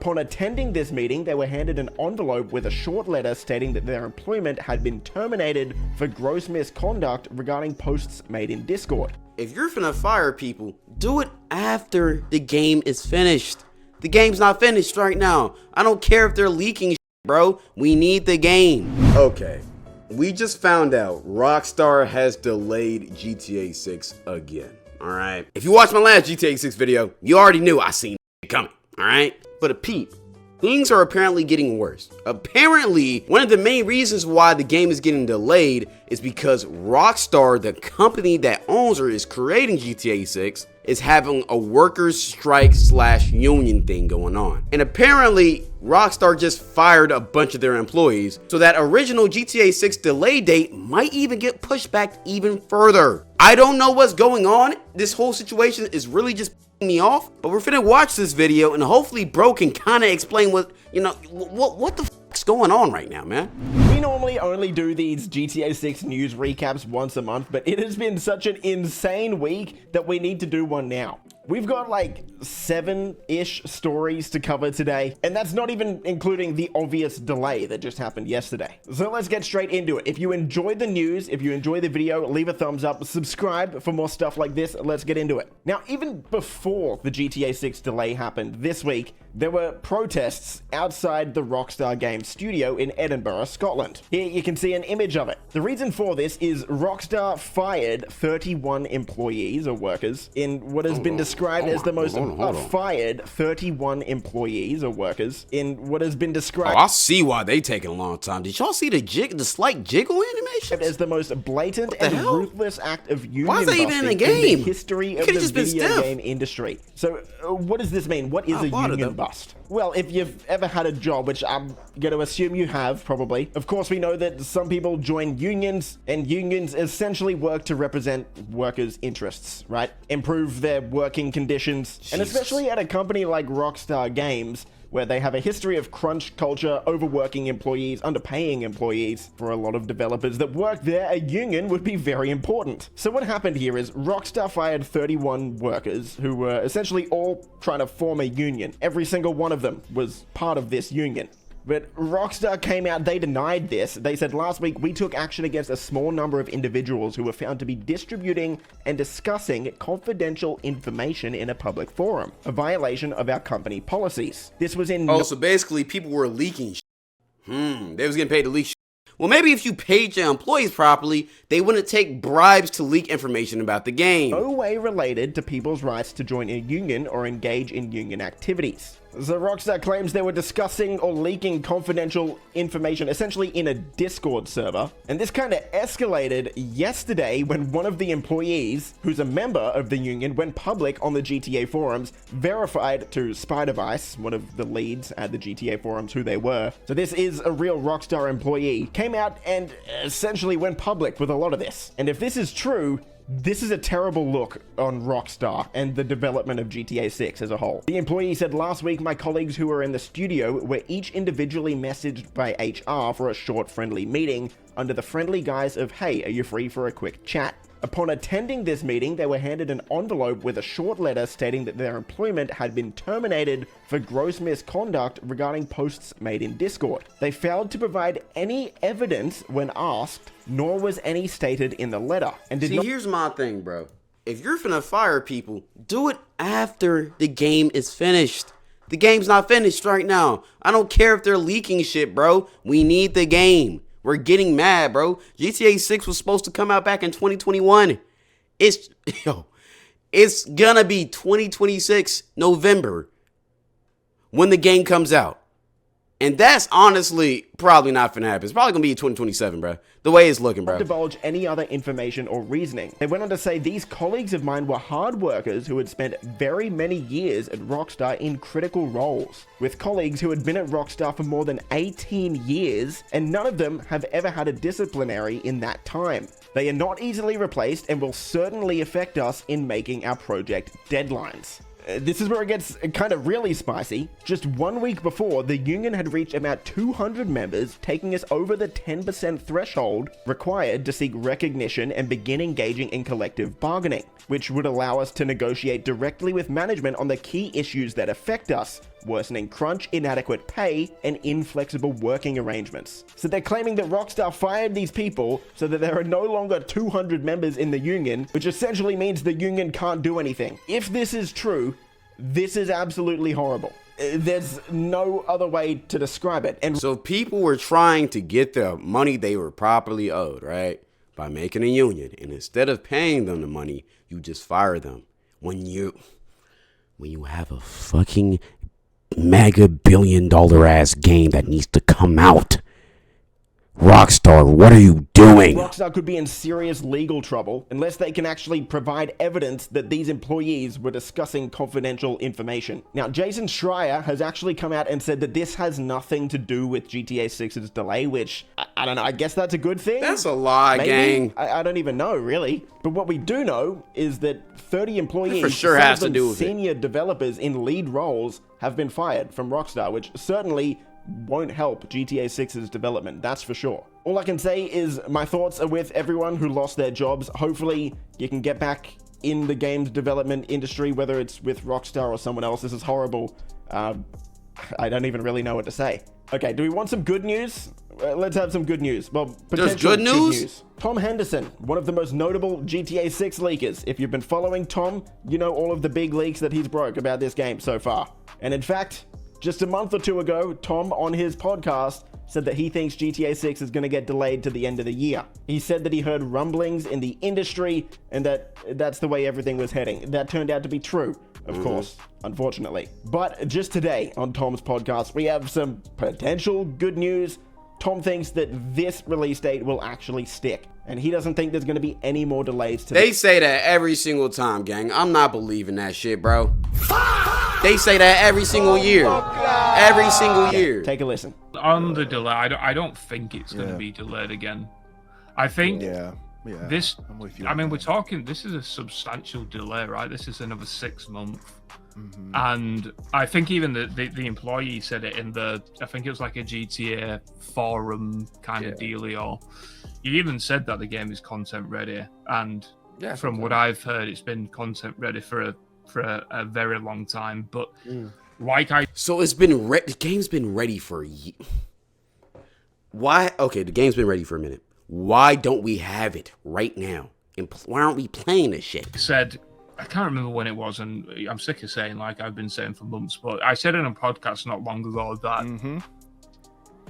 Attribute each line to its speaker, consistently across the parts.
Speaker 1: Upon attending this meeting, they were handed an envelope with a short letter stating that their employment had been terminated for gross misconduct regarding posts made in Discord.
Speaker 2: If you're finna fire people, do it after the game is finished. The game's not finished right now. I don't care if they're leaking shit, bro. We need the game. Okay, we just found out Rockstar has delayed GTA 6 again, alright? If you watched my last GTA 6 video, you already knew I seen it coming, alright? But a peep. Things are apparently getting worse. Apparently, one of the main reasons why the game is getting delayed is because Rockstar, the company that owns or is creating GTA 6, is having a workers' strike / union thing going on. And apparently, Rockstar just fired a bunch of their employees, so that original GTA 6 delay date might even get pushed back even further. I don't know what's going on. This whole situation is really just me off, but we're finna watch this video and hopefully bro can kind of explain what the fuck's going on right now, man.
Speaker 1: We normally only do these GTA 6 news recaps once a month, but it has been such an insane week that we need to do one now. We've got like 7-ish stories to cover today, and that's not even including the obvious delay that just happened yesterday. So let's get straight into it. If you enjoyed the news, if you enjoyed the video, leave a thumbs up, subscribe for more stuff like this. Let's get into it. Now, even before the GTA 6 delay happened this week, there were protests outside the Rockstar Games studio in Edinburgh, Scotland. Here you can see an image of it. The reason for this is Rockstar fired 31 employees or workers in what has been described as the most fired 31 employees or workers in what has been described.
Speaker 2: Oh, I see why they taking a long time. Did y'all see the slight jiggle animation?
Speaker 1: As the most blatant and ruthless act of union
Speaker 2: Why is that even in the game?
Speaker 1: in the history of the video game industry. So what does this mean? What is a union bust? Well, if you've ever had a job, which I'm going to assume you have probably, of course we know that some people join unions, and unions essentially work to represent workers' interests, right? Improve their working conditions.
Speaker 2: Jesus.
Speaker 1: And especially at a company like Rockstar Games, where they have a history of crunch culture, overworking employees, underpaying employees. For a lot of developers that work there, a union would be very important. So what happened here is Rockstar fired 31 workers who were essentially all trying to form a union. Every single one of them was part of this union. But Rockstar came out, they denied this. They said last week, we took action against a small number of individuals who were found to be distributing and discussing confidential information in a public forum, a violation of our company policies. This was in...
Speaker 2: Oh, so basically people were leaking they was getting paid to leak shit. Well, maybe if you paid your employees properly, they wouldn't take bribes to leak information about the game.
Speaker 1: No way related to people's rights to join a union or engage in union activities. So Rockstar claims they were discussing or leaking confidential information essentially in a Discord server. And this kind of escalated yesterday when one of the employees, who's a member of the union, went public on the GTA forums, verified to Spider-Vice, one of the leads at the GTA forums, who they were. So this is a real Rockstar employee, came out and essentially went public with a lot of this. And if this is true, this is a terrible look on Rockstar and the development of GTA 6 as a whole. The employee said, last week my colleagues who were in the studio were each individually messaged by HR for a short friendly meeting under the friendly guise of, hey, are you free for a quick chat? Upon attending this meeting, they were handed an envelope with a short letter stating that their employment had been terminated for gross misconduct regarding posts made in Discord. They failed to provide any evidence when asked, nor was any stated in the letter. And did not...
Speaker 2: Here's my thing, bro. If you're finna fire people, do it after the game is finished. The game's not finished right now. I don't care if they're leaking shit, bro. We need the game. We're getting mad, bro. GTA 6 was supposed to come out back in 2021. It's gonna be 2026 November when the game comes out. And that's honestly probably not finna happen. It's probably gonna be 2027, bro. The way it's looking, bro.
Speaker 1: Divulge any other information or reasoning. They went on to say these colleagues of mine were hard workers who had spent very many years at Rockstar in critical roles, with colleagues who had been at Rockstar for more than 18 years, and none of them have ever had a disciplinary in that time. They are not easily replaced and will certainly affect us in making our project deadlines. This is where it gets kind of really spicy. Just 1 week before, the union had reached about 200 members, taking us over the 10% threshold required to seek recognition and begin engaging in collective bargaining, which would allow us to negotiate directly with management on the key issues that affect us, worsening crunch, inadequate pay, and inflexible working arrangements. So they're claiming that Rockstar fired these people so that there are no longer 200 members in the union, which essentially means the union can't do anything. If this is true, this is absolutely horrible. There's no other way to describe it. And
Speaker 2: so people were trying to get the money they were properly owed, right? By making a union. And instead of paying them the money, you just fire them. When you have a fucking mega billion-dollar ass game that needs to come out, Rockstar, what are you doing?
Speaker 1: Rockstar could be in serious legal trouble unless they can actually provide evidence that these employees were discussing confidential information. Now, Jason Schreier has actually come out and said that this has nothing to do with GTA 6's delay, which, I don't know, I guess that's a good thing?
Speaker 2: That's a lie,
Speaker 1: maybe?
Speaker 2: gang.
Speaker 1: I don't even know, really. But what we do know is that 30 employees,
Speaker 2: for sure has to do with
Speaker 1: senior developers in lead roles, have been fired from Rockstar, which certainly won't help GTA 6's development, that's for sure. All I can say is my thoughts are with everyone who lost their jobs. Hopefully you can get back in the games development industry, whether it's with Rockstar or someone else. This is horrible. I don't even really know what to say. Okay, do we want some good news? Let's have some good news. Well,
Speaker 2: there's good news?
Speaker 1: Tom Henderson, one of the most notable GTA 6 leakers. If you've been following Tom, you know all of the big leaks that he's broke about this game so far. And in fact, just a month or two ago, Tom on his podcast said that he thinks GTA 6 is going to get delayed to the end of the year. He said that he heard rumblings in the industry and that's the way everything was heading. That turned out to be true, of course, unfortunately. But just today on Tom's podcast, we have some potential good news. Tom thinks that this release date will actually stick, and he doesn't think there's going to be any more delays to
Speaker 2: They say that every single time, gang. I'm not believing that shit, bro. They say that every single year. Every single year.
Speaker 1: Take a listen.
Speaker 3: On the delay, I don't think it's going to be delayed again. I think this,
Speaker 4: I'm with you.
Speaker 3: I mean, we're talking, this is a substantial delay, right? This is another 6 months. And I think even the employee said it in I think it was like a GTA forum kind of dealio. He even said that the game is content ready. And from what I've heard, it's been content ready for a very long time. But
Speaker 2: so it's been the game's been ready for a year. Why? Okay, the game's been ready for a minute. Why don't we have it right now? And why aren't we playing this shit?
Speaker 3: Said, I can't remember when it was, and I'm sick of saying, like I've been saying for months, but I said in a podcast not long ago that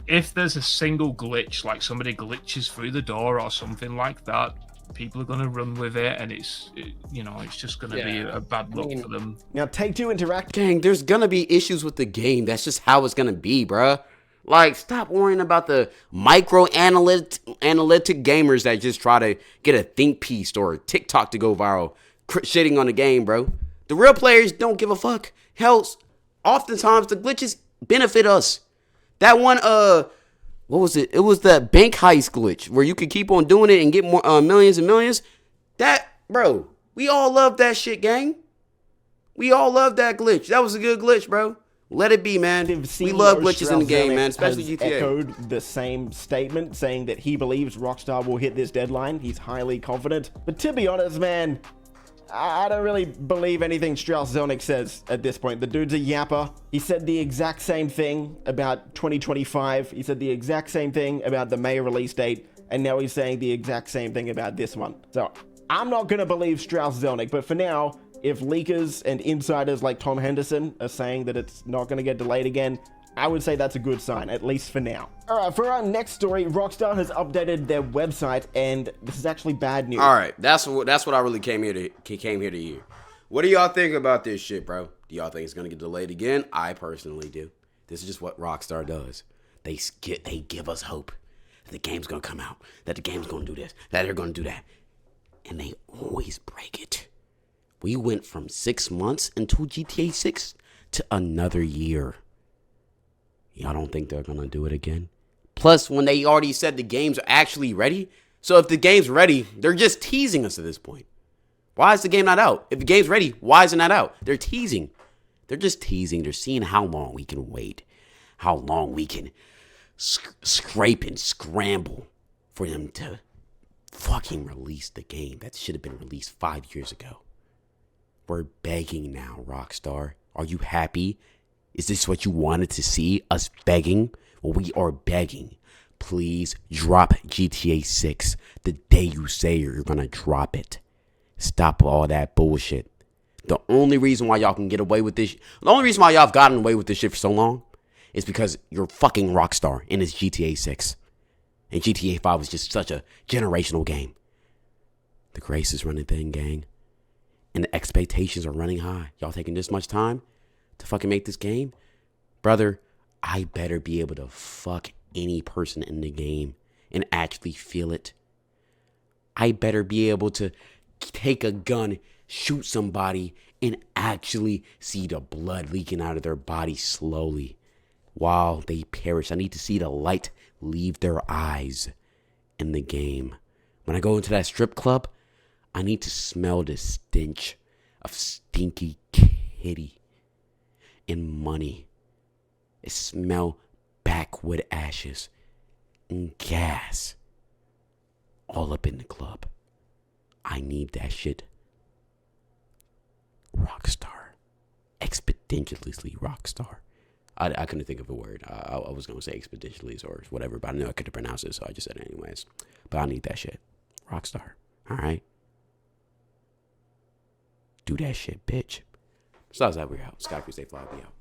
Speaker 3: if there's a single glitch, like somebody glitches through the door or something like that, people are going to run with it, and it's just going to be a bad look for them.
Speaker 1: Now, Take-Two Interactive.
Speaker 2: Gang, there's going to be issues with the game. That's just how it's going to be, bruh. Like, stop worrying about the analytic gamers that just try to get a think piece or a TikTok to go viral, shitting on the game, bro. The real players don't give a fuck. Hell, oftentimes the glitches benefit us. That one, what was it? It was that bank heist glitch where you could keep on doing it and get more millions and millions. That, bro, we all love that shit, gang. We all love that glitch. That was a good glitch, bro. Let it be, man. We love glitches in the game, man, especially GTA.
Speaker 1: Echoed the same statement, saying that he believes Rockstar will hit this deadline. He's highly confident. But to be honest, man, I don't really believe anything Strauss Zelnick says at this point. The dude's a yapper. He said the exact same thing about 2025. He said the exact same thing about the May release date. And now he's saying the exact same thing about this one. So I'm not going to believe Strauss Zelnick. But for now, if leakers and insiders like Tom Henderson are saying that it's not going to get delayed again, I would say that's a good sign, at least for now. All right, for our next story, Rockstar has updated their website, and this is actually bad news.
Speaker 2: All right, that's what I really came here to hear. What do y'all think about this shit, bro? Do y'all think it's gonna get delayed again? I personally do. This is just what Rockstar does. They give us hope that the game's gonna come out, that the game's gonna do this, that they're gonna do that, and they always break it. We went from 6 months until GTA 6 to another year. Y'all don't think they're gonna do it again? Plus, when they already said the games are actually ready, so if the game's ready, they're just teasing us at this point. Why is the game not out? If the game's ready, why is it not out? They're teasing. They're just teasing. They're seeing how long we can wait, how long we can scrape and scramble for them to fucking release the game. That should have been released 5 years ago. We're begging now, Rockstar. Are you happy? Is this what you wanted to see? Us begging? Well, we are begging. Please drop GTA 6 the day you say you're gonna drop it. Stop all that bullshit. The only reason why y'all can get away with this, the only reason why y'all have gotten away with this shit for so long is because you're fucking Rockstar and it's GTA 6. And GTA 5 was just such a generational game. The grace is running thin, gang. And the expectations are running high. Y'all taking this much time to fucking make this game? Brother, I better be able to fuck any person in the game and actually feel it. I better be able to take a gun, shoot somebody, and actually see the blood leaking out of their body slowly while they perish. I need to see the light leave their eyes in the game. When I go into that strip club, I need to smell the stench of stinky kitty and money. It smell backwood ashes and gas all up in the club. I need that shit. Rockstar. Exponentially Rockstar. I couldn't think of a word. I was going to say exponentially or whatever, but I knew I couldn't pronounce it, so I just said it anyways. But I need that shit. Rockstar. All right? Do that shit, bitch. Besides that, we're out. Skype, stay fly, we out.